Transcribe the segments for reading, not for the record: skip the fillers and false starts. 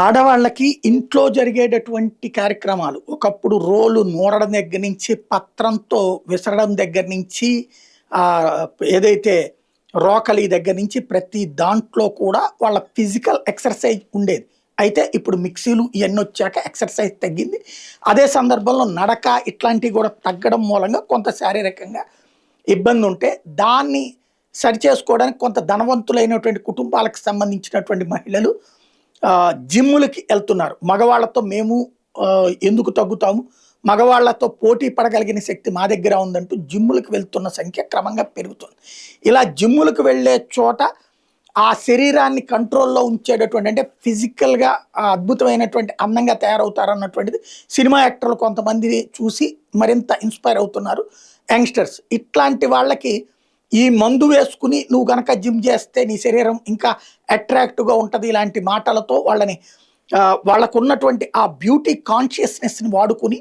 ఆడవాళ్ళకి ఇంట్లో జరిగేటటువంటి కార్యక్రమాలు ఒకప్పుడు రోలు నూరడం దగ్గర నుంచి పత్రంతో విసరడం దగ్గర నుంచి ఆ, ఏదైతే రోకలి దగ్గర నుంచి ప్రతి దాంట్లో కూడా వాళ్ళ ఫిజికల్ ఎక్సర్సైజ్ ఉండేది. అయితే ఇప్పుడు మిక్సీలు ఇవన్నీ వచ్చాక ఎక్సర్సైజ్ తగ్గింది. అదే సందర్భంలో నడక ఇట్లాంటివి కూడా తగ్గడం మూలంగా కొంత శారీరకంగా ఇబ్బంది ఉంటే దాన్ని సరిచేసుకోవడానికి కొంత ధనవంతులైనటువంటి కుటుంబాలకు సంబంధించినటువంటి మహిళలు జిమ్ములకి వెళ్తున్నారు. మగవాళ్ళతో మేము ఎందుకు తగ్గుతాము, మగవాళ్ళతో పోటీ పడగలిగిన శక్తి మా దగ్గర ఉందంటూ జిమ్ములకు వెళ్తున్న సంఖ్య క్రమంగా పెరుగుతుంది. ఇలా జిమ్ములకు వెళ్ళే చోట ఆ శరీరాన్ని కంట్రోల్లో ఉంచేటటువంటి అంటే ఫిజికల్గా అద్భుతమైనటువంటి అందంగా తయారవుతారన్నటువంటిది సినిమా యాక్టర్లు కొంతమంది చూసి మరింత ఇన్స్పైర్ అవుతున్నారు యంగ్స్టర్స్. ఇట్లాంటి వాళ్ళకి ఈ మందు వేసుకుని నువ్వు గనక జిమ్ చేస్తే నీ శరీరం ఇంకా అట్రాక్టివ్గా ఉంటుంది ఇలాంటి మాటలతో వాళ్ళని వాళ్ళకు ఉన్నటువంటి ఆ బ్యూటీ కాన్షియస్నెస్ని వాడుకుని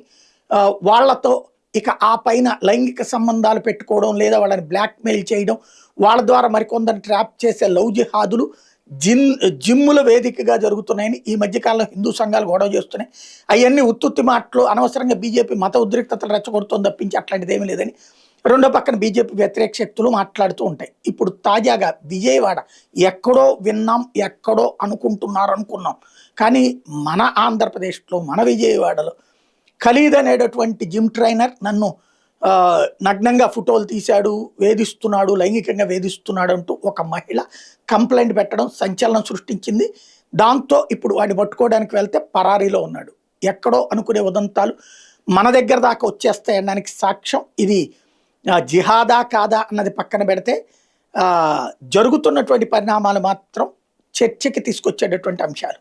వాళ్ళతో ఇక ఆ పైన లైంగిక సంబంధాలు పెట్టుకోవడం లేదా వాళ్ళని బ్లాక్మెయిల్ చేయడం, వాళ్ళ ద్వారా మరికొందరిని ట్రాప్ చేసే లవ్ జిహాదులు జిమ్ముల వేదికగా జరుగుతున్నాయని ఈ మధ్యకాలంలో హిందూ సంఘాలు గొడవ చేస్తున్నాయి. అవన్నీ ఉత్తుత్తి మాటలు, అనవసరంగా బీజేపీ మత ఉద్రిక్తతలు రెచ్చగొడుతోంది తప్పించి అట్లాంటిది ఏమీ లేదని రెండో పక్కన బీజేపీ వ్యతిరేక శక్తులు మాట్లాడుతూ ఉంటాయి. ఇప్పుడు తాజాగా విజయవాడ ఎక్కడో విన్నాం, ఎక్కడో అనుకున్నాం, కానీ మన ఆంధ్రప్రదేశ్లో మన విజయవాడలో ఖలీద్ అనేటటువంటి జిమ్ ట్రైనర్ నన్ను నగ్నంగా ఫోటోలు తీశాడు, వేధిస్తున్నాడు, లైంగికంగా వేధిస్తున్నాడు అంటూ ఒక మహిళ కంప్లైంట్ పెట్టడం సంచలనం సృష్టించింది. దాంతో ఇప్పుడు వాడిని పట్టుకోవడానికి వెళ్తే పరారీలో ఉన్నాడు. ఎక్కడో అనుకునే ఉదంతాలు మన దగ్గర దాకా వచ్చేస్తాయనడానికి సాక్ష్యం ఇది. జిహాదా కాదా అన్నది పక్కన పెడితే జరుగుతున్నటువంటి పరిణామాలు మాత్రం చర్చకి తీసుకొచ్చేటటువంటి అంశాలు.